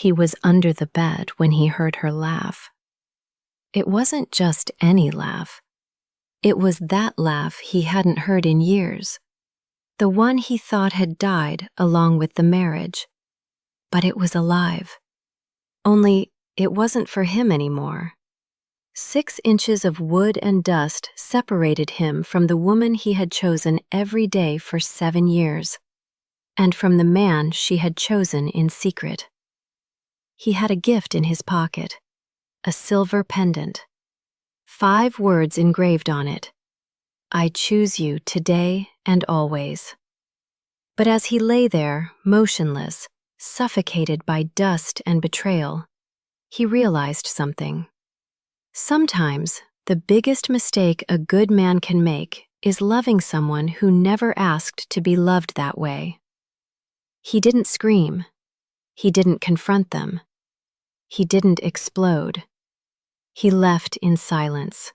He was under the bed when he heard her laugh. It wasn't just any laugh. It was that laugh he hadn't heard in years. The one he thought had died along with the marriage. But it was alive. Only it wasn't for him anymore. 6 inches of wood and dust separated him from the woman he had chosen every day for 7 years, and from the man she had chosen in secret. He had a gift in his pocket, a silver pendant. 5 words engraved on it: "I choose you today and always." But as he lay there, motionless, suffocated by dust and betrayal, he realized something. Sometimes, the biggest mistake a good man can make is loving someone who never asked to be loved that way. He didn't scream. He didn't confront them. He didn't explode. He left in silence.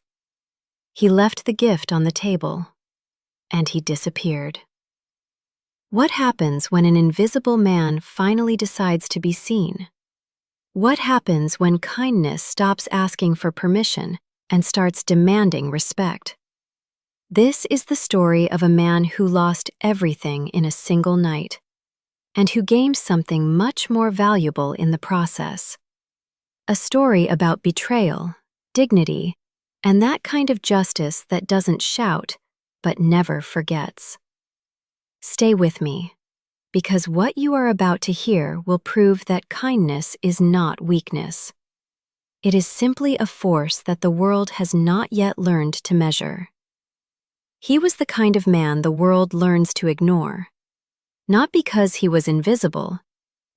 He left the gift on the table, and he disappeared. What happens when an invisible man finally decides to be seen? What happens when kindness stops asking for permission and starts demanding respect? This is the story of a man who lost everything in a single night, and who gained something much more valuable in the process. A story about betrayal, dignity, and that kind of justice that doesn't shout, but never forgets. Stay with me, because what you are about to hear will prove that kindness is not weakness. It is simply a force that the world has not yet learned to measure. He was the kind of man the world learns to ignore, not because he was invisible,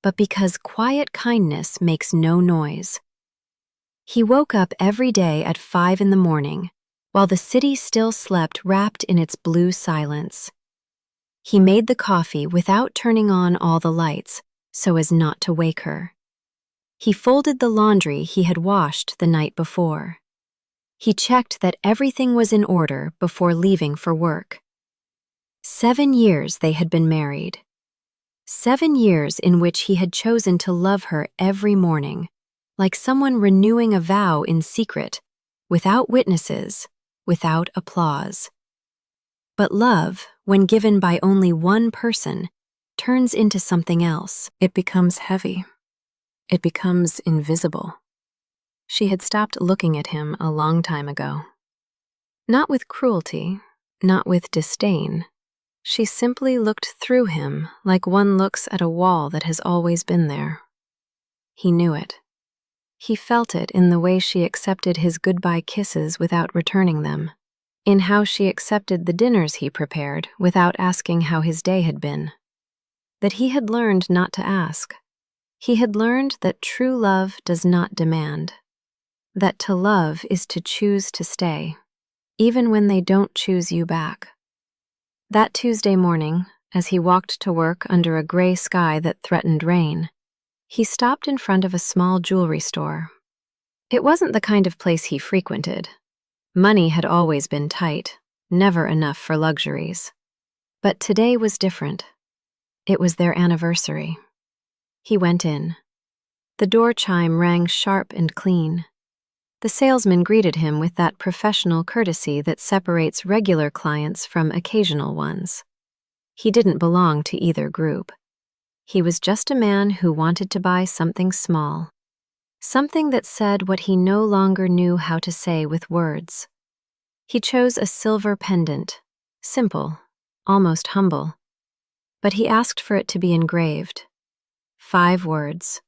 but because quiet kindness makes no noise. He woke up every day at 5 in the morning, while the city still slept wrapped in its blue silence. He made the coffee without turning on all the lights, so as not to wake her. He folded the laundry he had washed the night before. He checked that everything was in order before leaving for work. 7 years they had been married. 7 years in which he had chosen to love her every morning, like someone renewing a vow in secret, without witnesses, without applause. But love, when given by only one person, turns into something else. It becomes heavy. It becomes invisible. She had stopped looking at him a long time ago. Not with cruelty, not with disdain. She simply looked through him like one looks at a wall that has always been there. He knew it. He felt it in the way she accepted his goodbye kisses without returning them, in how she accepted the dinners he prepared without asking how his day had been. That he had learned not to ask. He had learned that true love does not demand. That to love is to choose to stay, even when they don't choose you back. That Tuesday morning, as he walked to work under a gray sky that threatened rain, he stopped in front of a small jewelry store. It wasn't the kind of place he frequented. Money had always been tight, never enough for luxuries. But today was different. It was their anniversary. He went in. The door chime rang sharp and clean. The salesman greeted him with that professional courtesy that separates regular clients from occasional ones. He didn't belong to either group. He was just a man who wanted to buy something small, something that said what he no longer knew how to say with words. He chose a silver pendant, simple, almost humble, but he asked for it to be engraved. 5 words,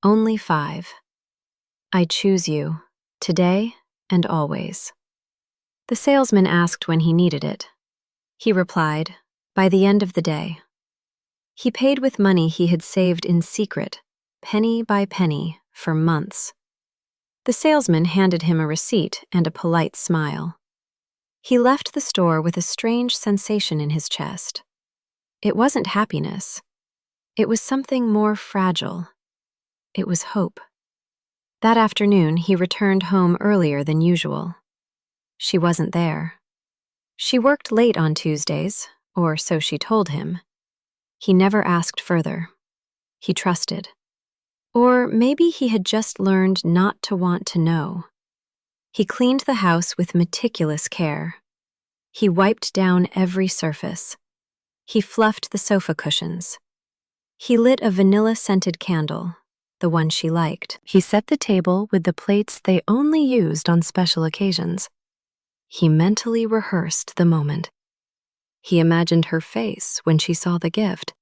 only 5. I choose you, today and always. The salesman asked when he needed it. He replied, by the end of the day. He paid with money he had saved in secret, penny by penny, for months. The salesman handed him a receipt and a polite smile. He left the store with a strange sensation in his chest. It wasn't happiness. It was something more fragile. It was hope. That afternoon, he returned home earlier than usual. She wasn't there. She worked late on Tuesdays, or so she told him. He never asked further. He trusted. Or maybe he had just learned not to want to know. He cleaned the house with meticulous care. He wiped down every surface. He fluffed the sofa cushions. He lit a vanilla-scented candle, the one she liked. He set the table with the plates they only used on special occasions. He mentally rehearsed the moment. He imagined her face when she saw the gift.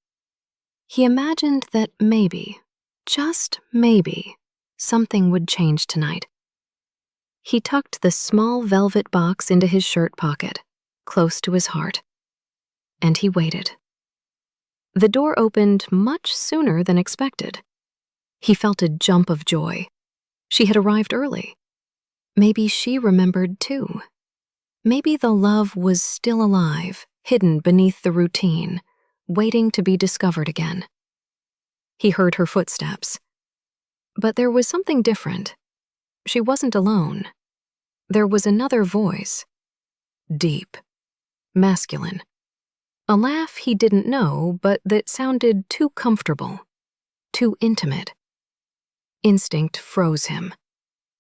He imagined that maybe, just maybe, something would change tonight. He tucked the small velvet box into his shirt pocket, close to his heart. And he waited. The door opened much sooner than expected. He felt a jump of joy. She had arrived early. Maybe she remembered too. Maybe the love was still alive, hidden beneath the routine, waiting to be discovered again. He heard her footsteps. But there was something different. She wasn't alone. There was another voice. Deep. Masculine. A laugh he didn't know, but that sounded too comfortable. Too intimate. Instinct froze him.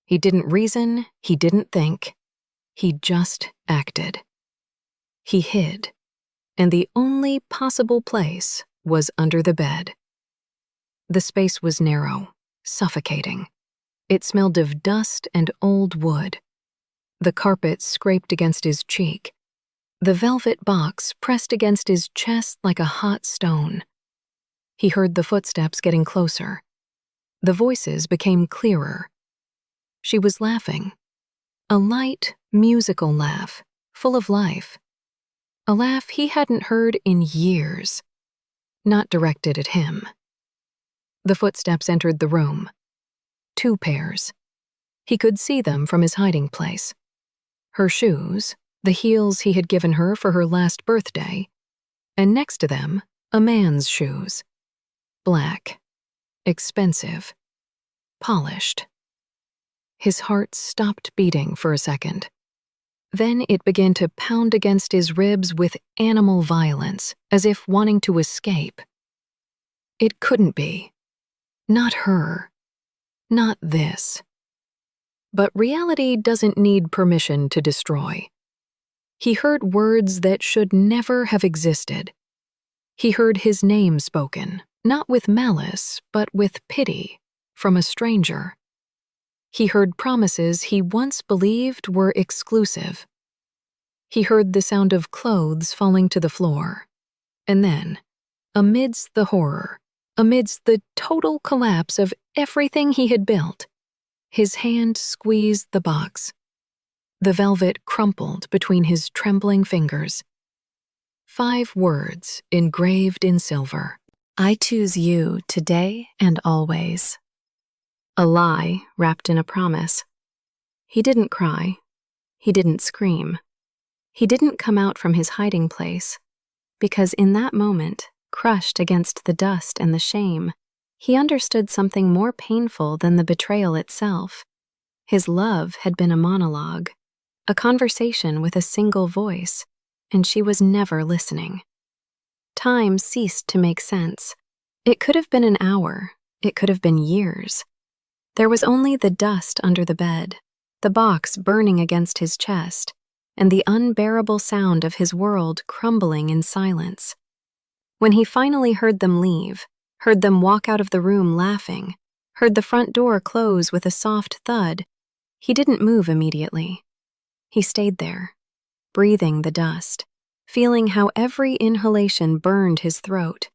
He didn't reason, he didn't think. He just acted. He hid, and the only possible place was under the bed. The space was narrow, suffocating. It smelled of dust and old wood. The carpet scraped against his cheek. The velvet box pressed against his chest like a hot stone. He heard the footsteps getting closer. The voices became clearer. She was laughing. A light, musical laugh, full of life. A laugh he hadn't heard in years. Not directed at him. The footsteps entered the room. 2 pairs. He could see them from his hiding place. Her shoes, the heels he had given her for her last birthday, and next to them, a man's shoes. Black. Expensive. Polished. His heart stopped beating for a second. Then it began to pound against his ribs with animal violence, as if wanting to escape. It couldn't be. Not her. Not this. But reality doesn't need permission to destroy. He heard words that should never have existed. He heard his name spoken, not with malice, but with pity, from a stranger. He heard promises he once believed were exclusive. He heard the sound of clothes falling to the floor. And then, amidst the horror, amidst the total collapse of everything he had built, his hand squeezed the box. The velvet crumpled between his trembling fingers. 5 words engraved in silver. I choose you today and always. A lie wrapped in a promise. He didn't cry. He didn't scream. He didn't come out from his hiding place, because in that moment, crushed against the dust and the shame, he understood something more painful than the betrayal itself. His love had been a monologue, a conversation with a single voice, and she was never listening. Time ceased to make sense. It could have been an hour. It could have been years. There was only the dust under the bed, the box burning against his chest, and the unbearable sound of his world crumbling in silence. When he finally heard them leave, heard them walk out of the room laughing, heard the front door close with a soft thud, he didn't move immediately. He stayed there, breathing the dust, feeling how every inhalation burned his throat.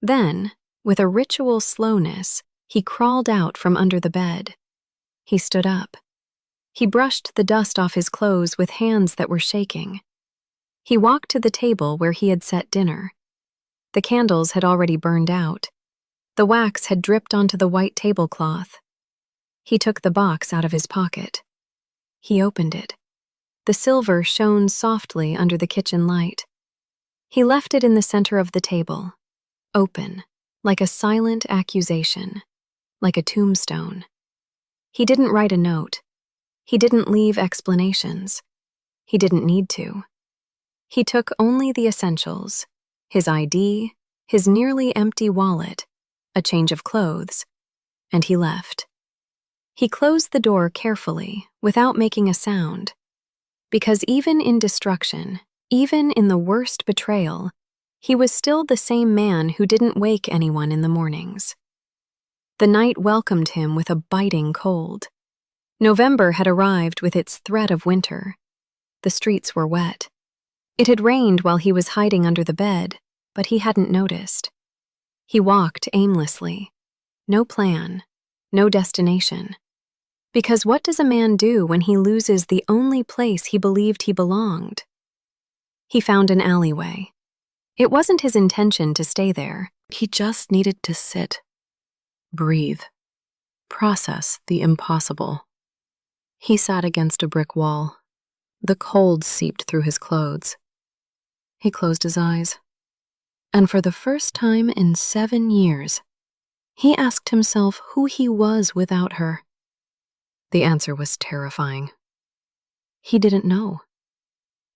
Then, with a ritual slowness, he crawled out from under the bed. He stood up. He brushed the dust off his clothes with hands that were shaking. He walked to the table where he had set dinner. The candles had already burned out. The wax had dripped onto the white tablecloth. He took the box out of his pocket. He opened it. The silver shone softly under the kitchen light. He left it in the center of the table, open, like a silent accusation, like a tombstone. He didn't write a note. He didn't leave explanations. He didn't need to. He took only the essentials, his ID, his nearly empty wallet, a change of clothes, and he left. He closed the door carefully, without making a sound, because even in destruction, even in the worst betrayal, he was still the same man who didn't wake anyone in the mornings. The night welcomed him with a biting cold. November had arrived with its threat of winter. The streets were wet. It had rained while he was hiding under the bed, but he hadn't noticed. He walked aimlessly. No plan, no destination. Because what does a man do when he loses the only place he believed he belonged? He found an alleyway. It wasn't his intention to stay there. He just needed to sit, breathe, process the impossible. He sat against a brick wall. The cold seeped through his clothes. He closed his eyes. And for the first time in 7 years, he asked himself who he was without her. The answer was terrifying. He didn't know.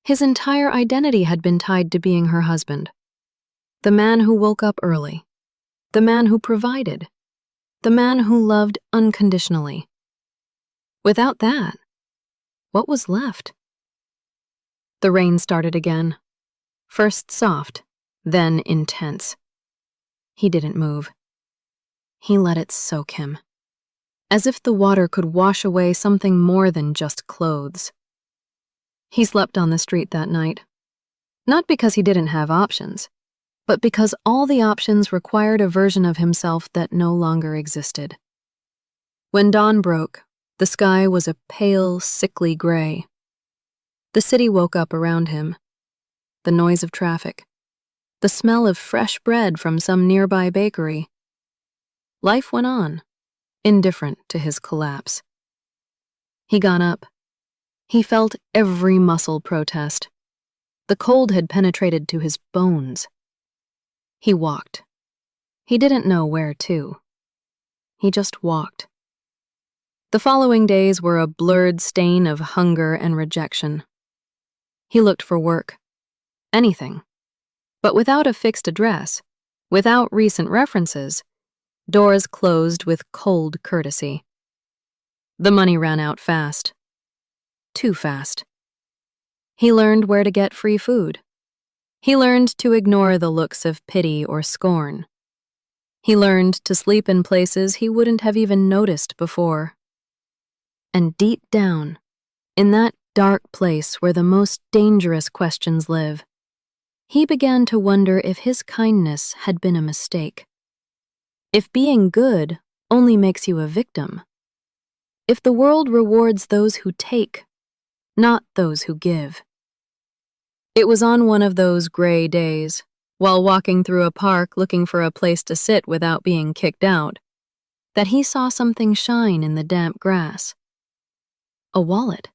His entire identity had been tied to being her husband. The man who woke up early. The man who provided. The man who loved unconditionally. Without that, what was left? The rain started again. First soft, then intense. He didn't move. He let it soak him, as if the water could wash away something more than just clothes. He slept on the street that night, not because he didn't have options, but because all the options required a version of himself that no longer existed. When dawn broke, the sky was a pale, sickly gray. The city woke up around him. The noise of traffic, the smell of fresh bread from some nearby bakery. Life went on, indifferent to his collapse. He got up. He felt every muscle protest. The cold had penetrated to his bones. He walked. He didn't know where to. He just walked. The following days were a blurred stain of hunger and rejection. He looked for work. Anything. But without a fixed address, without recent references, doors closed with cold courtesy. The money ran out fast. Too fast. He learned where to get free food. He learned to ignore the looks of pity or scorn. He learned to sleep in places he wouldn't have even noticed before. And deep down, in that dark place where the most dangerous questions live, he began to wonder if his kindness had been a mistake. If being good only makes you a victim. If the world rewards those who take, not those who give. It was on one of those gray days, while walking through a park looking for a place to sit without being kicked out, that he saw something shine in the damp grass. A wallet.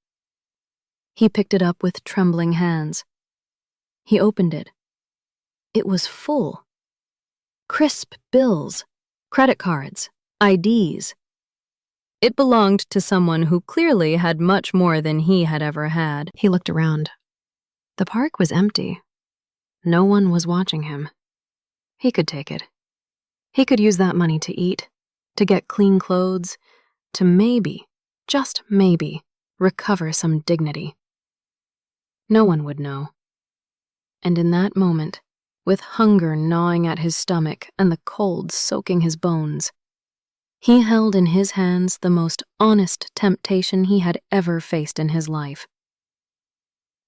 He picked it up with trembling hands. He opened it. It was full. Crisp bills, credit cards, IDs. It belonged to someone who clearly had much more than he had ever had. He looked around. The park was empty. No one was watching him. He could take it. He could use that money to eat, to get clean clothes, to maybe, just maybe, recover some dignity. No one would know. And in that moment, with hunger gnawing at his stomach and the cold soaking his bones, he held in his hands the most honest temptation he had ever faced in his life.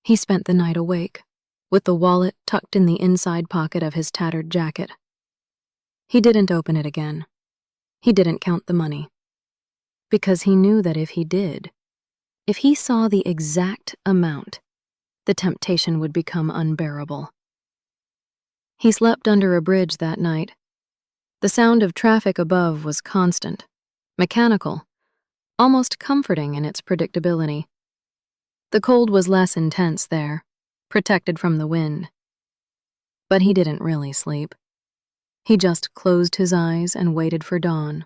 He spent the night awake, with the wallet tucked in the inside pocket of his tattered jacket. He didn't open it again. He didn't count the money. Because he knew that if he did, if he saw the exact amount, the temptation would become unbearable. He slept under a bridge that night. The sound of traffic above was constant, mechanical, almost comforting in its predictability. The cold was less intense there, protected from the wind. But he didn't really sleep. He just closed his eyes and waited for dawn.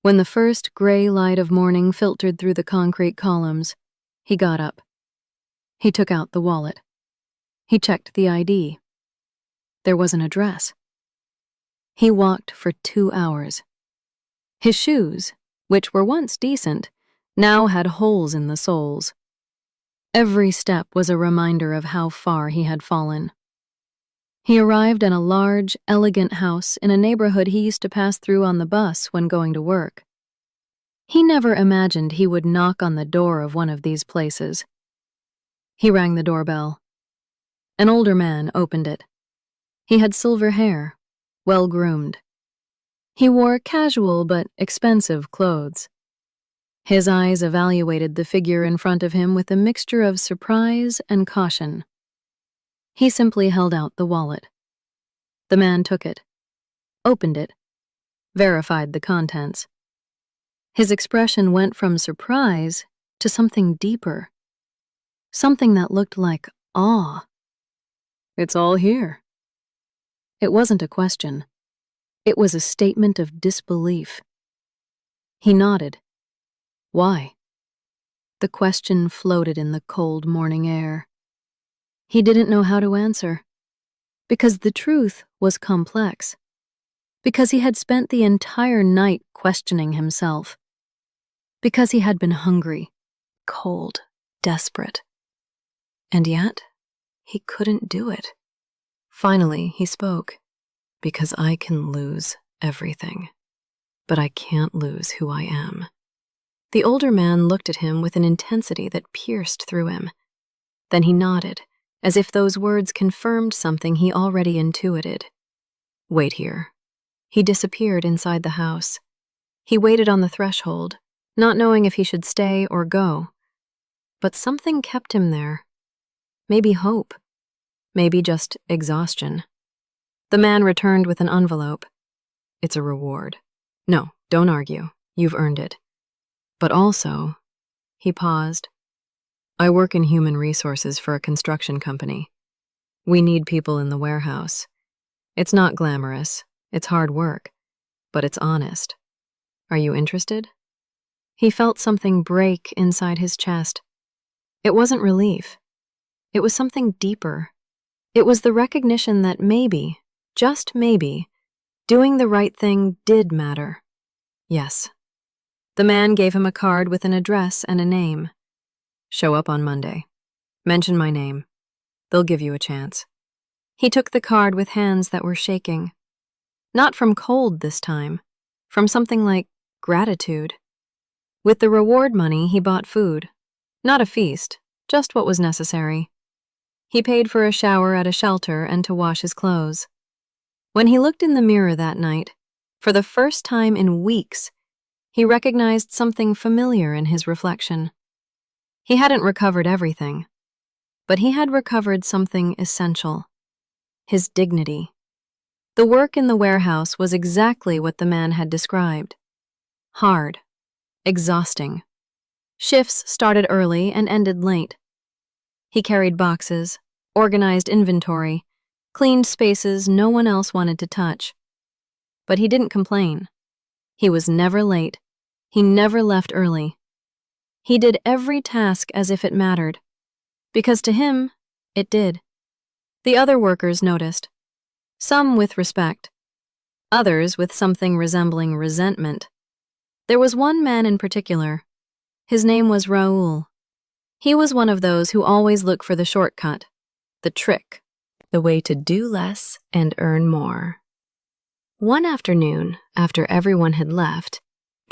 When the first gray light of morning filtered through the concrete columns, he got up. He took out the wallet. He checked the ID. There was an address. He walked for 2 hours. His shoes, which were once decent, now had holes in the soles. Every step was a reminder of how far he had fallen. He arrived in a large, elegant house in a neighborhood he used to pass through on the bus when going to work. He never imagined he would knock on the door of one of these places. He rang the doorbell. An older man opened it. He had silver hair, well-groomed. He wore casual but expensive clothes. His eyes evaluated the figure in front of him with a mixture of surprise and caution. He simply held out the wallet. The man took it, opened it, verified the contents. His expression went from surprise to something deeper, something that looked like awe. "It's all here." It wasn't a question. It was a statement of disbelief. He nodded. Why? The question floated in the cold morning air. He didn't know how to answer. Because the truth was complex. Because he had spent the entire night questioning himself. Because he had been hungry, cold, desperate. And yet, he couldn't do it. Finally, he spoke. "Because I can lose everything, but I can't lose who I am." The older man looked at him with an intensity that pierced through him. Then he nodded, as if those words confirmed something he already intuited. "Wait here." He disappeared inside the house. He waited on the threshold, not knowing if he should stay or go. But something kept him there. Maybe hope. Maybe just exhaustion. The man returned with an envelope. "It's a reward. No, don't argue. You've earned it. But also," he paused, "I work in human resources for a construction company. We need people in the warehouse. It's not glamorous, it's hard work, but it's honest. Are you interested?" He felt something break inside his chest. It wasn't relief. It was something deeper. It was the recognition that maybe, just maybe, doing the right thing did matter. Yes. The man gave him a card with an address and a name. "Show up on Monday. Mention my name. They'll give you a chance." He took the card with hands that were shaking. Not from cold this time, from something like gratitude. With the reward money, he bought food. Not a feast, just what was necessary. He paid for a shower at a shelter and to wash his clothes. When he looked in the mirror that night, for the first time in weeks, he recognized something familiar in his reflection. He hadn't recovered everything, but he had recovered something essential. His dignity. The work in the warehouse was exactly what the man had described. Hard. Exhausting. Shifts started early and ended late. He carried boxes, organized inventory, cleaned spaces no one else wanted to touch. But he didn't complain. He was never late. He never left early. He did every task as if it mattered, because to him, it did. The other workers noticed, some with respect, others with something resembling resentment. There was one man in particular. His name was Raoul. He was one of those who always look for the shortcut, the trick, the way to do less and earn more. One afternoon, after everyone had left,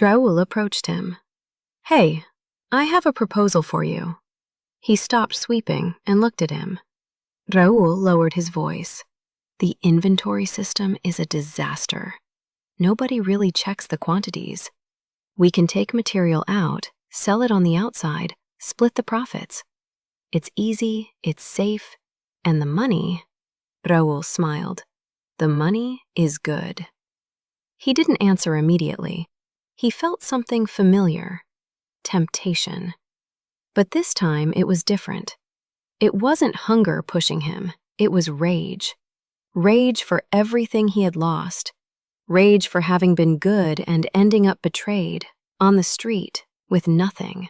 Raoul approached him. "Hey, I have a proposal for you." He stopped sweeping and looked at him. Raoul lowered his voice. "The inventory system is a disaster. Nobody really checks the quantities. We can take material out, sell it on the outside, split the profits. It's easy, it's safe, and the money," Raoul smiled, "the money is good." He didn't answer immediately. He felt something familiar, temptation. But this time it was different. It wasn't hunger pushing him, it was rage. Rage for everything he had lost. Rage for having been good and ending up betrayed, on the street, with nothing.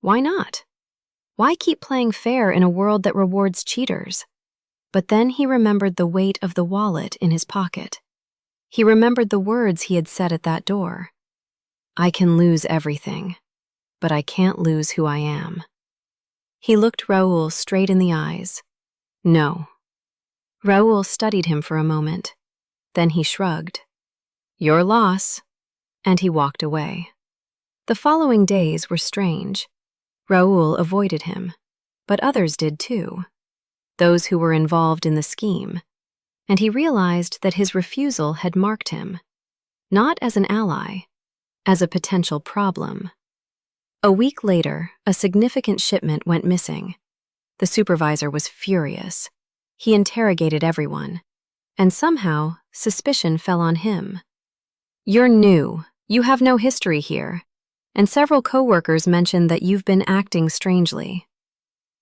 Why not? Why keep playing fair in a world that rewards cheaters? But then he remembered the weight of the wallet in his pocket. He remembered the words he had said at that door. I can lose everything, but I can't lose who I am. He looked Raoul straight in the eyes. No. Raoul studied him for a moment. Then he shrugged. Your loss. And he walked away. The following days were strange. Raoul avoided him, but others did too. Those who were involved in the scheme. And he realized that his refusal had marked him, not as an ally, as a potential problem. A week later, a significant shipment went missing. The supervisor was furious. He interrogated everyone, and somehow suspicion fell on him. You're new. You have no history here. And several coworkers mentioned that you've been acting strangely.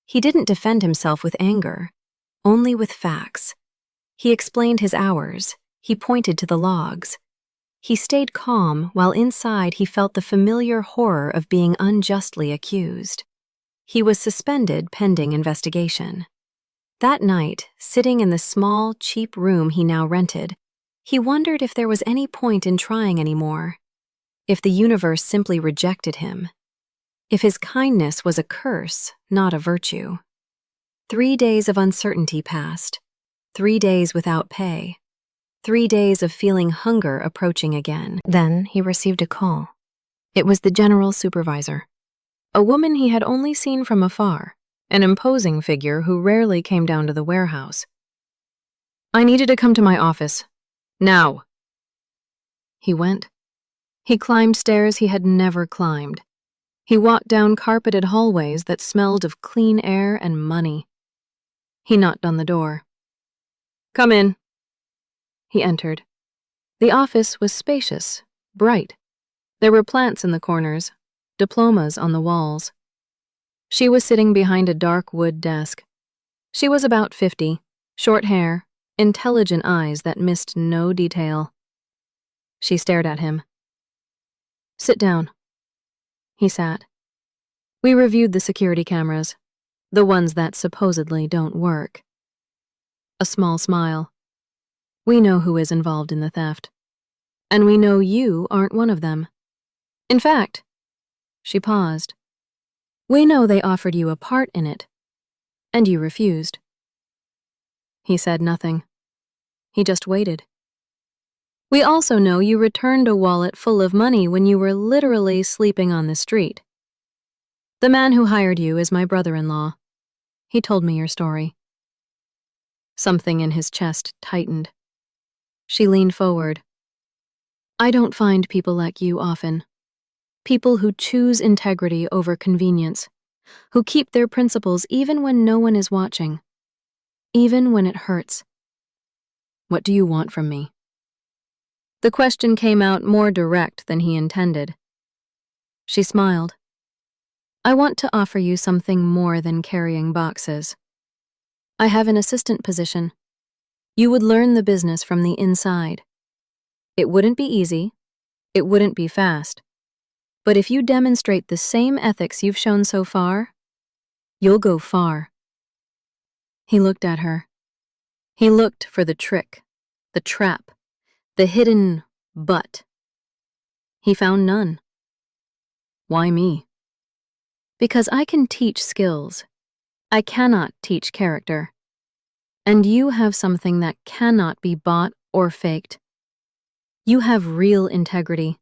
He didn't defend himself with anger, only with facts. He explained his hours. He pointed to the logs. He stayed calm while inside he felt the familiar horror of being unjustly accused. He was suspended pending investigation. That night, sitting in the small, cheap room he now rented, he wondered if there was any point in trying anymore. If the universe simply rejected him. If his kindness was a curse, not a virtue. 3 days of uncertainty passed. 3 days without pay. 3 days of feeling hunger approaching again. Then he received a call. It was the general supervisor. A woman he had only seen from afar, an imposing figure who rarely came down to the warehouse. I needed to come to my office. Now. He went. He climbed stairs he had never climbed. He walked down carpeted hallways that smelled of clean air and money. He knocked on the door. Come in. He entered. The office was spacious, bright. There were plants in the corners, diplomas on the walls. She was sitting behind a dark wood desk. She was about 50, short hair, intelligent eyes that missed no detail. She stared at him. Sit down. He sat. We reviewed the security cameras, the ones that supposedly don't work. A small smile. We know who is involved in the theft. And we know you aren't one of them. In fact, she paused. We know they offered you a part in it, and you refused. He said nothing. He just waited. We also know you returned a wallet full of money when you were literally sleeping on the street. The man who hired you is my brother-in-law. He told me your story. Something in his chest tightened. She leaned forward. I don't find people like you often. People who choose integrity over convenience, who keep their principles even when no one is watching, even when it hurts. What do you want from me? The question came out more direct than he intended. She smiled. I want to offer you something more than carrying boxes. I have an assistant position. You would learn the business from the inside. It wouldn't be easy. It wouldn't be fast. But if you demonstrate the same ethics you've shown so far, you'll go far. He looked at her. He looked for the trick, the trap, the hidden but. He found none. Why me? Because I can teach skills. I cannot teach character. And you have something that cannot be bought or faked. You have real integrity.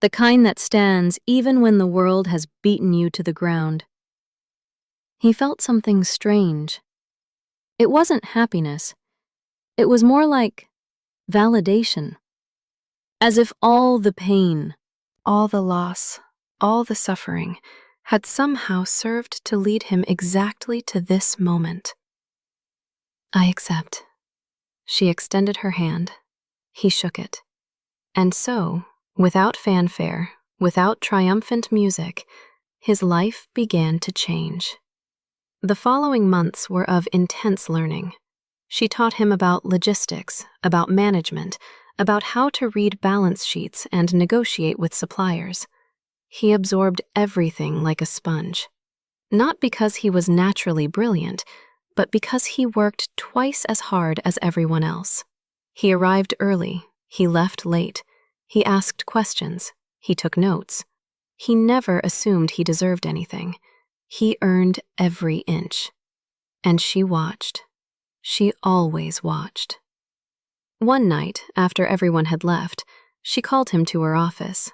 The kind that stands even when the world has beaten you to the ground. He felt something strange. It wasn't happiness. It was more like validation. As if all the pain, all the loss, all the suffering had somehow served to lead him exactly to this moment. I accept. She extended her hand. He shook it. And so, without fanfare, without triumphant music, his life began to change. The following months were of intense learning. She taught him about logistics, about management, about how to read balance sheets and negotiate with suppliers. He absorbed everything like a sponge. Not because he was naturally brilliant, but because he worked twice as hard as everyone else. He arrived early, he left late, he asked questions, He took notes. He never assumed he deserved anything. He earned every inch. And she watched. She always watched. One night, after everyone had left, she called him to her office.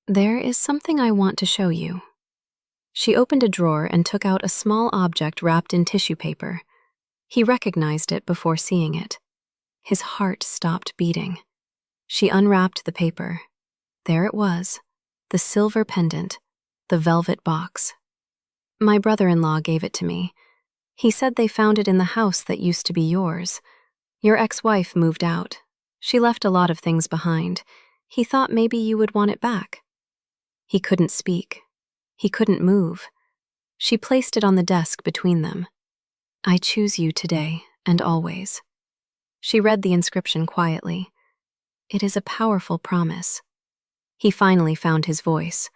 "There is something I want to show you." She opened a drawer and took out a small object wrapped in tissue paper. He recognized it before seeing it. His heart stopped beating. She unwrapped the paper. There it was, the silver pendant, the velvet box. "My brother-in-law gave it to me. He said they found it in the house that used to be yours. Your ex-wife moved out. She left a lot of things behind. He thought maybe you would want it back." He couldn't speak. He couldn't move. She placed it on the desk between them. "I choose you today and always." She read the inscription quietly. It is a powerful promise. He finally found his voice,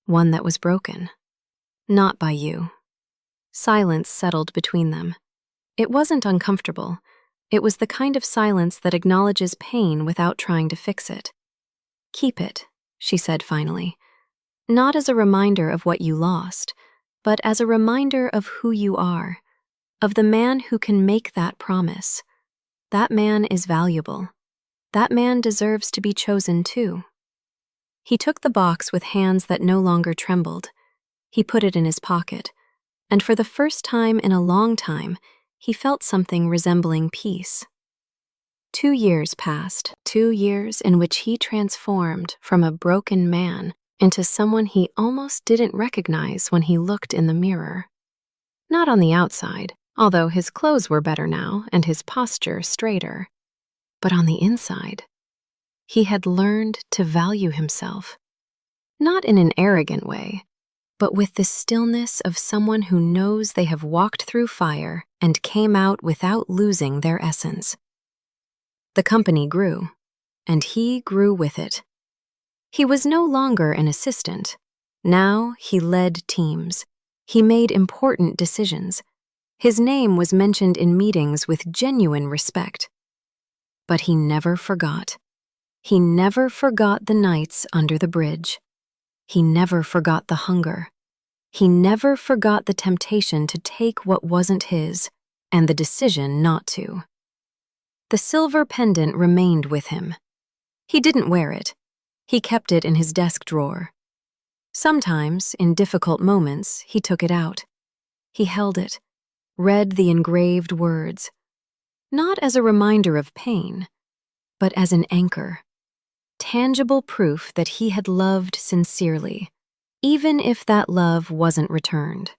one that was broken. "Not by you." Silence settled between them. It wasn't uncomfortable. It was the kind of silence that acknowledges pain without trying to fix it. "Keep it," she said finally. "Not as a reminder of what you lost, but as a reminder of who you are, of the man who can make that promise. That man is valuable. That man deserves to be chosen too." He took the box with hands that no longer trembled. He put it in his pocket, and for the first time in a long time, he felt something resembling peace. 2 years passed, 2 years in which he transformed from a broken man into someone he almost didn't recognize when he looked in the mirror. Not on the outside, although his clothes were better now and his posture straighter, but on the inside. He had learned to value himself, not in an arrogant way, but with the stillness of someone who knows they have walked through fire and came out without losing their essence. The company grew, and he grew with it. He was no longer an assistant. Now he led teams. He made important decisions. His name was mentioned in meetings with genuine respect. But he never forgot. He never forgot the nights under the bridge. He never forgot the hunger. He never forgot the temptation to take what wasn't his and the decision not to. The silver pendant remained with him. He didn't wear it. He kept it in his desk drawer. Sometimes, in difficult moments, he took it out. He held it, read the engraved words, not as a reminder of pain, but as an anchor. Tangible proof that he had loved sincerely, even if that love wasn't returned.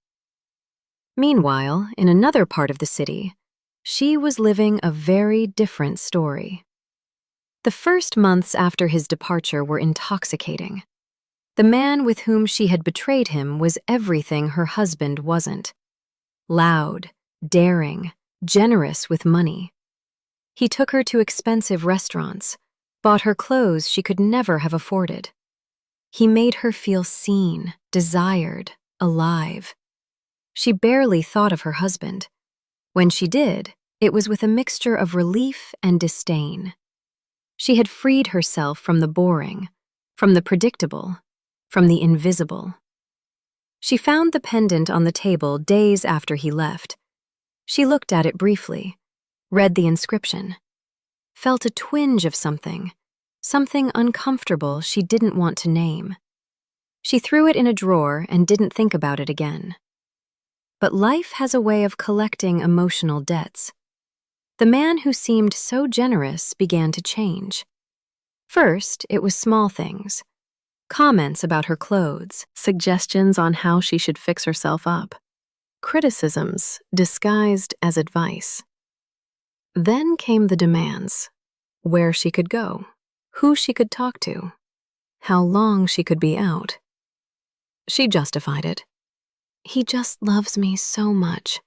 Meanwhile, in another part of the city, she was living a very different story. The first months after his departure were intoxicating. The man with whom she had betrayed him was everything her husband wasn't. Loud, daring, generous with money. He took her to expensive restaurants, bought her clothes she could never have afforded. He made her feel seen, desired, alive. She barely thought of her husband. When she did, it was with a mixture of relief and disdain. She had freed herself from the boring, from the predictable, from the invisible. She found the pendant on the table days after he left. She looked at it briefly, read the inscription, felt a twinge of something uncomfortable she didn't want to name. She threw it in a drawer and didn't think about it again. But life has a way of collecting emotional debts. The man who seemed so generous began to change. First, it was small things. Comments about her clothes, suggestions on how she should fix herself up, criticisms disguised as advice. Then came the demands: where she could go, who she could talk to, how long she could be out. She justified it. "He just loves me so much.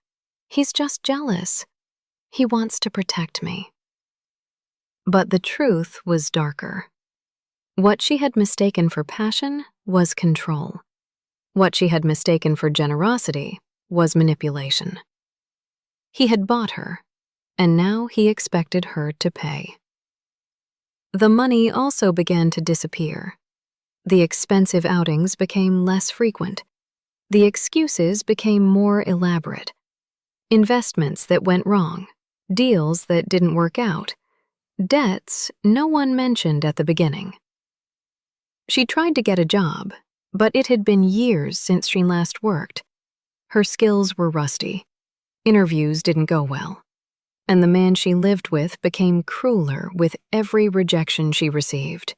He's just jealous. He wants to protect me." But the truth was darker. What she had mistaken for passion was control. What she had mistaken for generosity was manipulation. He had bought her, and now he expected her to pay. The money also began to disappear. The expensive outings became less frequent. The excuses became more elaborate. Investments that went wrong, deals that didn't work out, debts no one mentioned at the beginning. She tried to get a job, but it had been years since she last worked. Her skills were rusty. Interviews didn't go well. And the man she lived with became crueler with every rejection she received.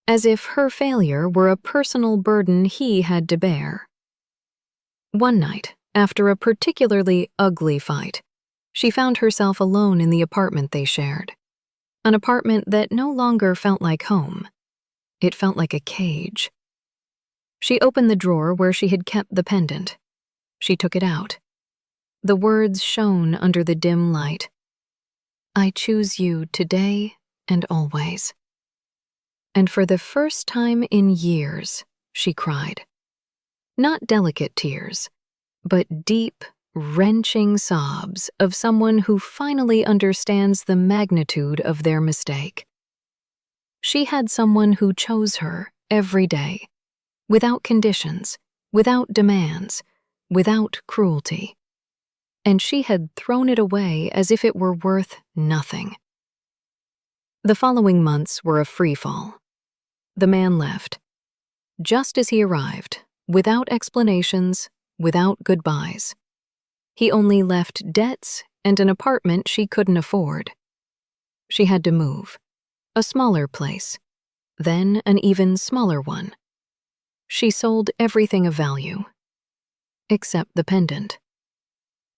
As if her failure were a personal burden he had to bear. One night, after a particularly ugly fight, she found herself alone in the apartment they shared. An apartment that no longer felt like home. It felt like a cage. She opened the drawer where she had kept the pendant. She took it out. The words shone under the dim light. I choose you today and always. And for the first time in years, she cried. Not delicate tears, but deep, wrenching sobs of someone who finally understands the magnitude of their mistake. She had someone who chose her every day, without conditions, without demands, without cruelty. And she had thrown it away as if it were worth nothing. The following months were a free-fall. The man left. Just as he arrived, without explanations, without goodbyes. He only left debts and an apartment she couldn't afford. She had to move. A smaller place. Then an even smaller one. She sold everything of value. Except the pendant.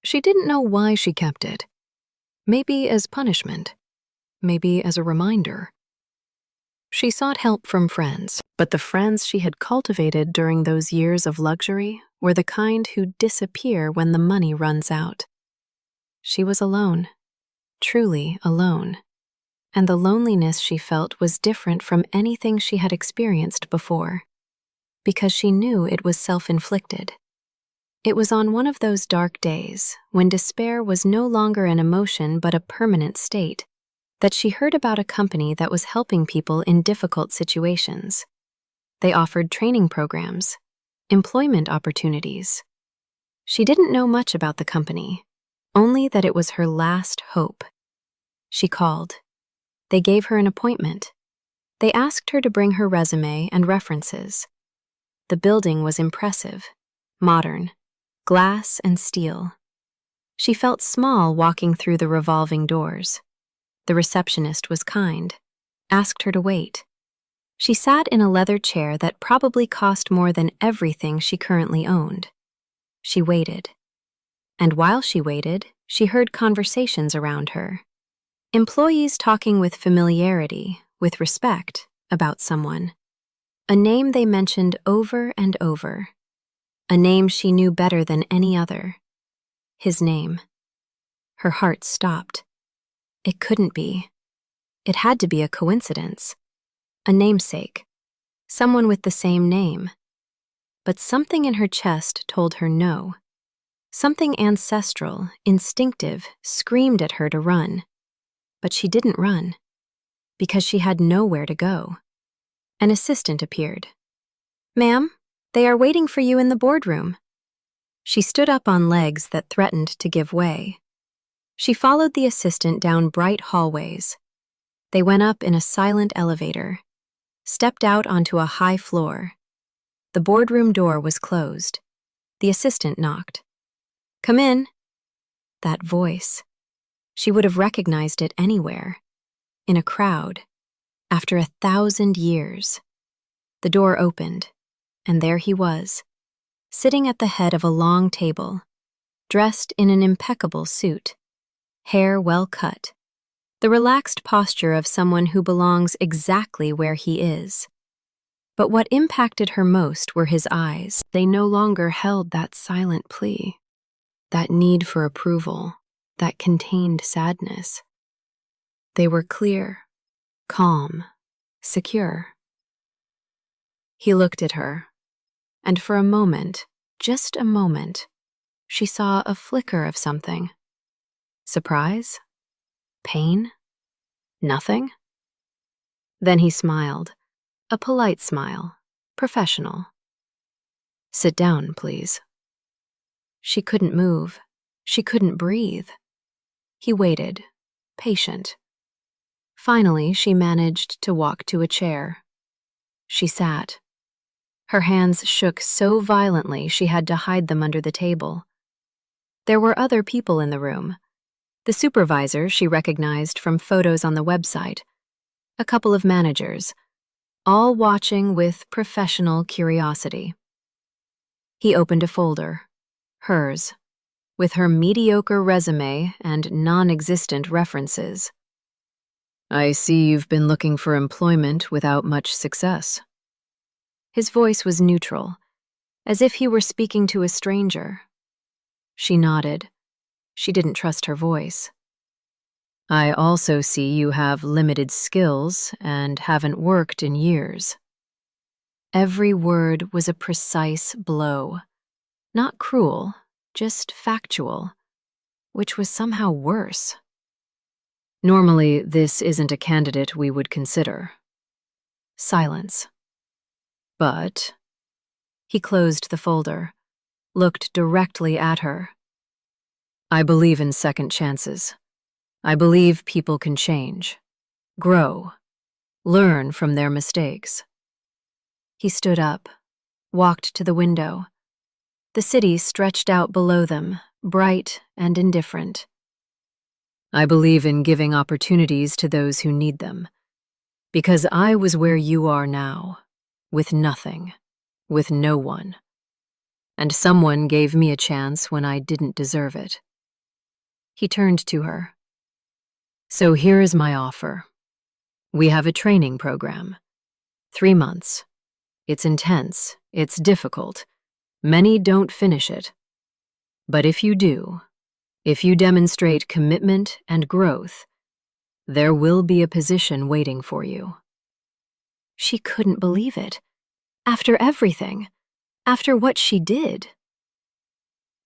She didn't know why she kept it. Maybe as punishment. Maybe as a reminder. She sought help from friends, but the friends she had cultivated during those years of luxury were the kind who disappear when the money runs out. She was alone, truly alone, and the loneliness she felt was different from anything she had experienced before, because she knew it was self-inflicted. It was on one of those dark days, when despair was no longer an emotion but a permanent state, that she heard about a company that was helping people in difficult situations. They offered training programs, employment opportunities. She didn't know much about the company, only that it was her last hope. She called. They gave her an appointment. They asked her to bring her resume and references. The building was impressive, modern, glass and steel. She felt small walking through the revolving doors. The receptionist was kind, asked her to wait. She sat in a leather chair that probably cost more than everything she currently owned. She waited. And while she waited, she heard conversations around her. Employees talking with familiarity, with respect, about someone. A name they mentioned over and over. A name she knew better than any other. His name. Her heart stopped. It couldn't be. It had to be a coincidence. A namesake. Someone with the same name. But something in her chest told her no. Something ancestral, instinctive, screamed at her to run. But she didn't run. Because she had nowhere to go. An assistant appeared. Ma'am, they are waiting for you in the boardroom. She stood up on legs that threatened to give way. She followed the assistant down bright hallways. They went up in a silent elevator, stepped out onto a high floor. The boardroom door was closed. The assistant knocked. Come in. That voice. She would have recognized it anywhere. In a crowd. After 1,000 years. The door opened, and there he was, sitting at the head of a long table, dressed in an impeccable suit. Hair well cut, the relaxed posture of someone who belongs exactly where he is. But what impacted her most were his eyes. They no longer held that silent plea, that need for approval, that contained sadness. They were clear, calm, secure. He looked at her, and for a moment, just a moment, she saw a flicker of something. Surprise? Pain? Nothing? Then he smiled, a polite smile, professional. Sit down, please. She couldn't move. She couldn't breathe. He waited, patient. Finally, she managed to walk to a chair. She sat. Her hands shook so violently she had to hide them under the table. There were other people in the room. The supervisor she recognized from photos on the website, a couple of managers, all watching with professional curiosity. He opened a folder, hers, with her mediocre resume and non-existent references. I see you've been looking for employment without much success. His voice was neutral, as if he were speaking to a stranger. She nodded. She didn't trust her voice. I also see you have limited skills and haven't worked in years. Every word was a precise blow. Not cruel, just factual, which was somehow worse. Normally, this isn't a candidate we would consider. Silence. But he closed the folder, looked directly at her. I believe in second chances. I believe people can change, grow, learn from their mistakes. He stood up, walked to the window. The city stretched out below them, bright and indifferent. I believe in giving opportunities to those who need them, because I was where you are now, with nothing, with no one. And someone gave me a chance when I didn't deserve it. He turned to her. So here is my offer. We have a training program. 3 months. It's intense, it's difficult. Many don't finish it. But if you do, if you demonstrate commitment and growth, there will be a position waiting for you. She couldn't believe it. After everything, after what she did.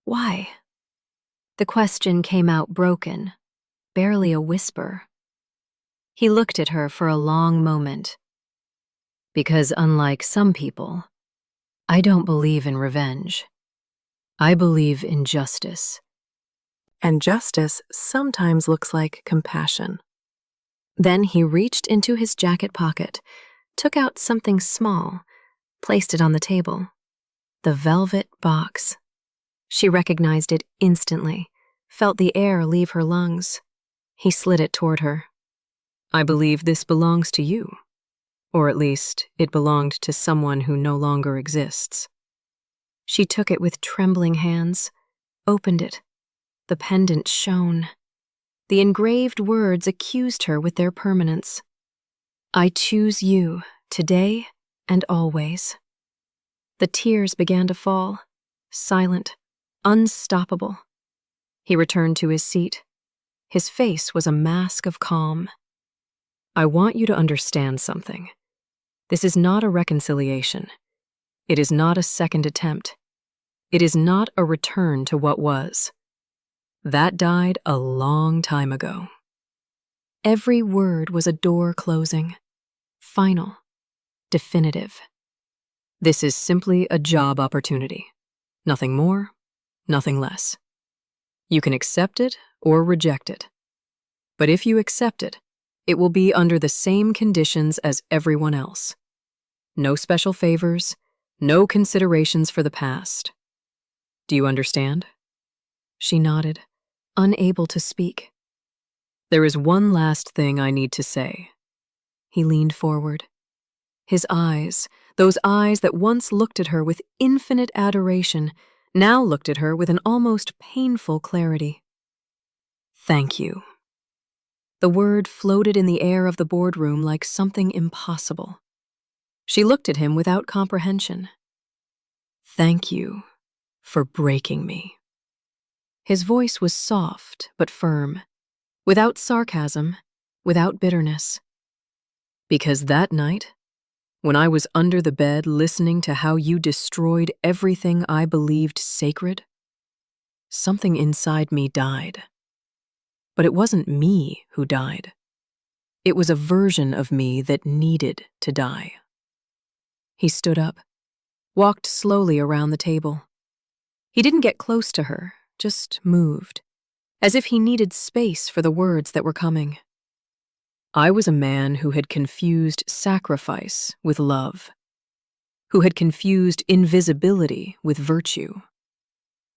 Why? The question came out broken, barely a whisper. He looked at her for a long moment. Because unlike some people, I don't believe in revenge. I believe in justice. And justice sometimes looks like compassion. Then he reached into his jacket pocket, took out something small, placed it on the table. The velvet box. She recognized it instantly, felt the air leave her lungs. He slid it toward her. I believe this belongs to you. Or at least, it belonged to someone who no longer exists. She took it with trembling hands, opened it. The pendant shone. The engraved words accused her with their permanence. I choose you, today and always. The tears began to fall, silent, unstoppable. He returned to his seat. His face was a mask of calm. I want you to understand something. This is not a reconciliation. It is not a second attempt. It is not a return to what was. That died a long time ago. Every word was a door closing, final, definitive. This is simply a job opportunity. Nothing more, nothing less. You can accept it or reject it. But if you accept it, it will be under the same conditions as everyone else. No special favors, no considerations for the past. Do you understand? She nodded, unable to speak. There is one last thing I need to say. He leaned forward. His eyes, those eyes that once looked at her with infinite adoration, now looked at her with an almost painful clarity. Thank you. The word floated in the air of the boardroom like something impossible. She looked at him without comprehension. Thank you for breaking me. His voice was soft but firm, without sarcasm, without bitterness. Because that night, when I was under the bed listening to how you destroyed everything I believed sacred, something inside me died. But it wasn't me who died. It was a version of me that needed to die. He stood up, walked slowly around the table. He didn't get close to her, just moved, as if he needed space for the words that were coming. I was a man who had confused sacrifice with love, who had confused invisibility with virtue,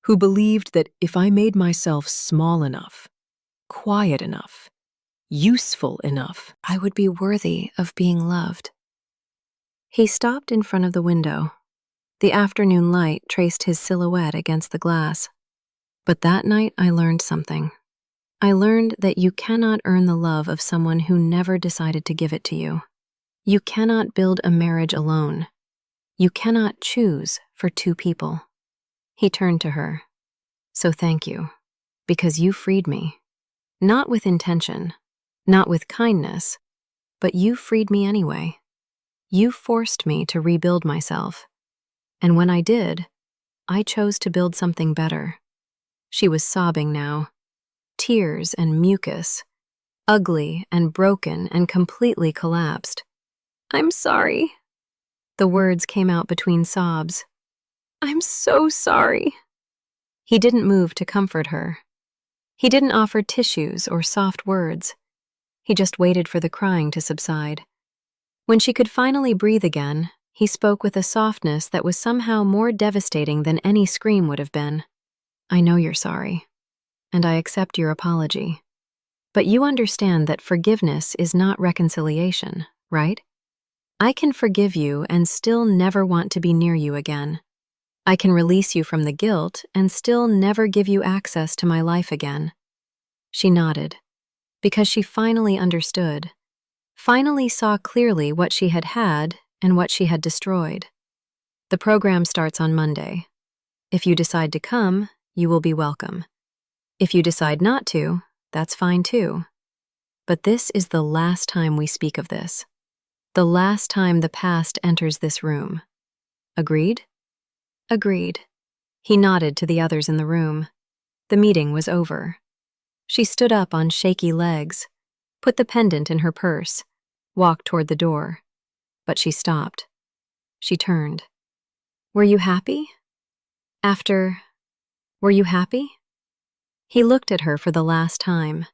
who believed that if I made myself small enough, quiet enough, useful enough, I would be worthy of being loved. He stopped in front of the window. The afternoon light traced his silhouette against the glass. But that night I learned something. I learned that you cannot earn the love of someone who never decided to give it to you. You cannot build a marriage alone. You cannot choose for two people. He turned to her. So thank you, because you freed me. Not with intention, not with kindness, but you freed me anyway. You forced me to rebuild myself. And when I did, I chose to build something better. She was sobbing now. Tears and mucus, ugly and broken and completely collapsed. I'm sorry. The words came out between sobs. I'm so sorry. He didn't move to comfort her. He didn't offer tissues or soft words. He just waited for the crying to subside. When she could finally breathe again, he spoke with a softness that was somehow more devastating than any scream would have been. I know you're sorry, and I accept your apology. But you understand that forgiveness is not reconciliation, right? I can forgive you and still never want to be near you again. I can release you from the guilt and still never give you access to my life again. She nodded, because she finally understood, finally saw clearly what she had had and what she had destroyed. The program starts on Monday. If you decide to come, you will be welcome. If you decide not to, that's fine too. But this is the last time we speak of this. The last time the past enters this room. Agreed? Agreed. He nodded to the others in the room. The meeting was over. She stood up on shaky legs, put the pendant in her purse, walked toward the door. But she stopped. She turned. Were you happy? Were you happy? He looked at her for the last time,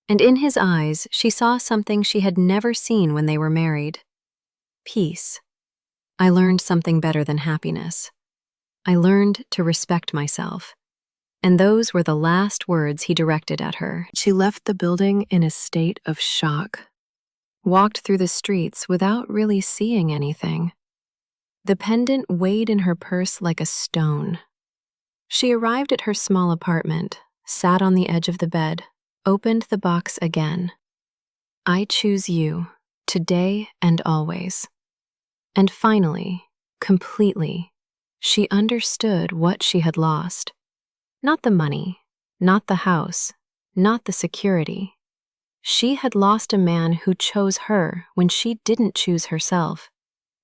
and in his eyes she saw something she had never seen when they were married. Peace. I learned something better than happiness. I learned to respect myself. And those were the last words he directed at her. She left the building in a state of shock, walked through the streets without really seeing anything. The pendant weighed in her purse like a stone. She arrived at her small apartment, sat on the edge of the bed, opened the box again. I choose you, today and always. And finally, completely, she understood what she had lost. Not the money, not the house, not the security. She had lost a man who chose her when she didn't choose herself.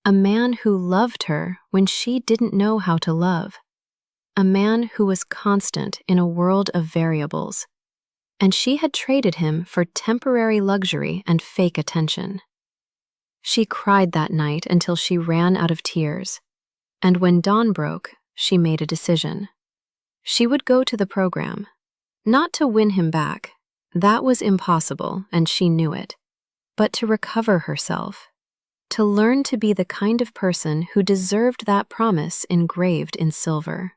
A man who loved her when she didn't know how to love. A man who was constant in a world of variables. And she had traded him for temporary luxury and fake attention. She cried that night until she ran out of tears. And when dawn broke, she made a decision. She would go to the program, not to win him back. That was impossible, and she knew it. But to recover herself. To learn to be the kind of person who deserved that promise engraved in silver.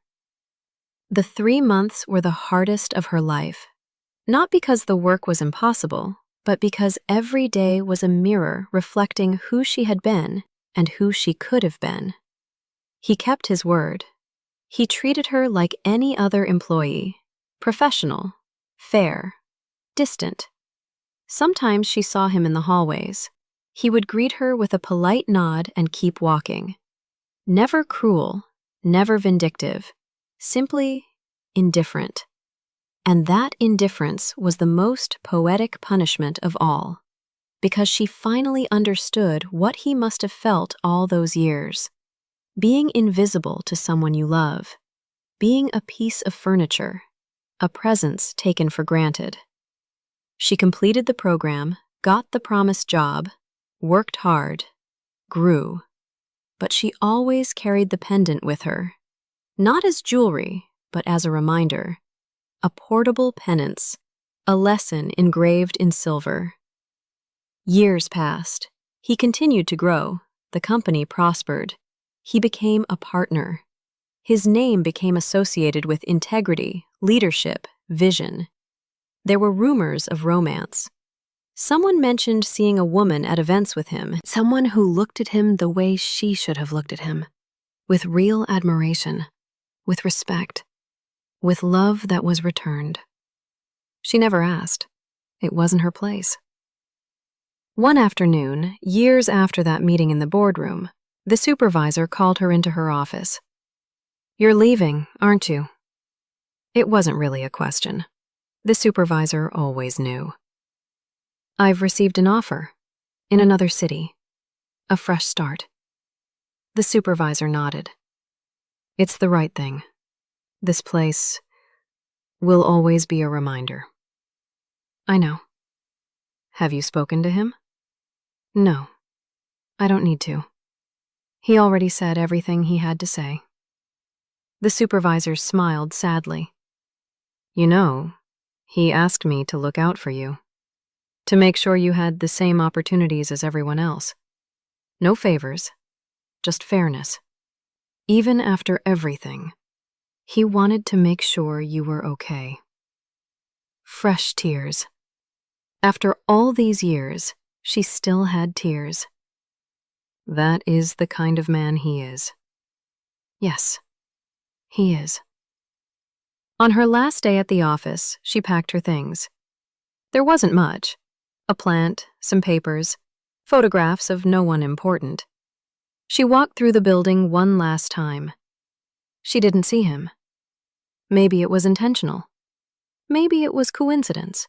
The 3 months were the hardest of her life, not because the work was impossible, but because every day was a mirror reflecting who she had been and who she could have been. He kept his word. He treated her like any other employee, professional, fair, distant. Sometimes she saw him in the hallways. He would greet her with a polite nod and keep walking. Never cruel, never vindictive, simply indifferent. And that indifference was the most poetic punishment of all, because she finally understood what he must have felt all those years. Being invisible to someone you love, being a piece of furniture, a presence taken for granted. She completed the program, got the promised job, worked hard, grew. but she always carried the pendant with her, not as jewelry, but as a reminder, a portable penance, a lesson engraved in silver. Years passed. He continued to grow. The company prospered. He became a partner. His name became associated with integrity, leadership, vision. There were rumors of romance. Someone mentioned seeing a woman at events with him, someone who looked at him the way she should have looked at him, with real admiration, with respect, with love that was returned. She never asked. It wasn't her place. One afternoon, years after that meeting in the boardroom, the supervisor called her into her office. "You're leaving, aren't you?" It wasn't really a question. The supervisor always knew. "I've received an offer. In another city. A fresh start." The supervisor nodded. "It's the right thing. This place will always be a reminder." "I know." "Have you spoken to him?" "No. I don't need to. He already said everything he had to say." The supervisor smiled sadly. "You know, he asked me to look out for you, to make sure you had the same opportunities as everyone else. No favors, just fairness. Even after everything, he wanted to make sure you were okay." Fresh tears. After all these years, she still had tears. That is the kind of man he is. Yes, he is. On her last day at the office, she packed her things. There wasn't much. A plant, some papers, photographs of no one important. She walked through the building one last time. She didn't see him. Maybe it was intentional. Maybe it was coincidence.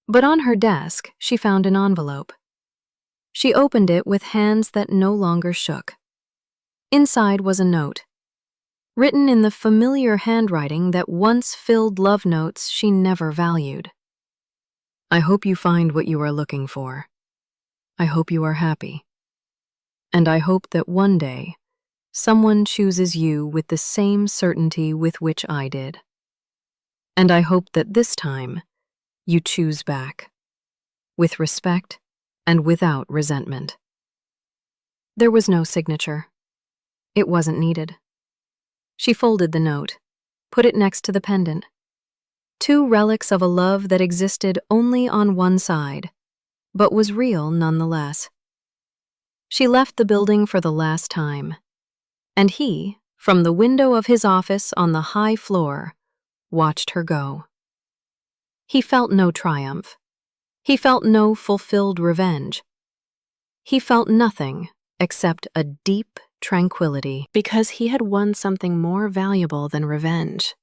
But on her desk, she found an envelope. She opened it with hands that no longer shook. Inside was a note, written in the familiar handwriting that once filled love notes she never valued. "I hope you find what you are looking for. I hope you are happy. And I hope that one day, someone chooses you with the same certainty with which I did. And I hope that this time, you choose back, with respect and without resentment." There was no signature. It wasn't needed. She folded the note, put it next to the pendant. Two relics of a love that existed only on one side, but was real nonetheless. She left the building for the last time, and he, from the window of his office on the high floor, watched her go. He felt no triumph. He felt no fulfilled revenge. He felt nothing except a deep tranquility because he had won something more valuable than revenge.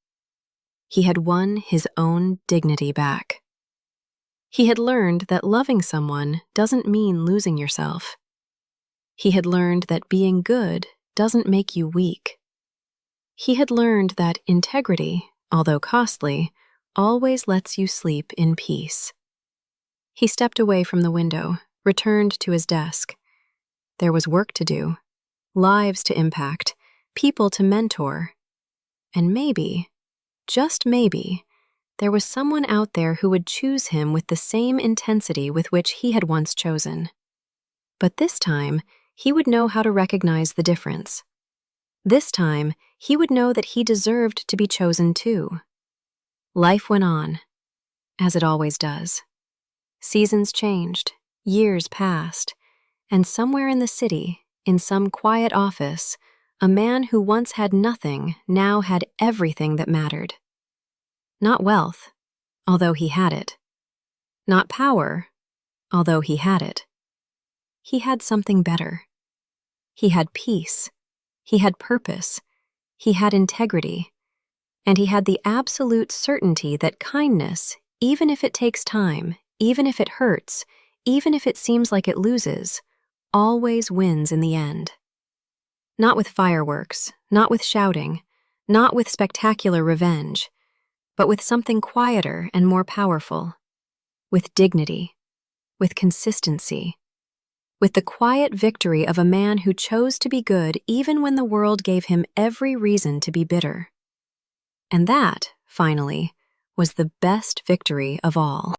He had won his own dignity back. He had learned that loving someone doesn't mean losing yourself. He had learned that being good doesn't make you weak. He had learned that integrity, although costly, always lets you sleep in peace. He stepped away from the window, returned to his desk. There was work to do, lives to impact, people to mentor. And maybe, just maybe, there was someone out there who would choose him with the same intensity with which he had once chosen. But this time, he would know how to recognize the difference. This time, he would know that he deserved to be chosen too. Life went on, as it always does. Seasons changed, years passed, and somewhere in the city, in some quiet office, a man who once had nothing now had everything that mattered. Not wealth, although he had it. Not power, although he had it. He had something better. He had peace. He had purpose. He had integrity. And he had the absolute certainty that kindness, even if it takes time, even if it hurts, even if it seems like it loses, always wins in the end. Not with fireworks, not with shouting, not with spectacular revenge, but with something quieter and more powerful, with dignity, with consistency, with the quiet victory of a man who chose to be good even when the world gave him every reason to be bitter. And that, finally, was the best victory of all.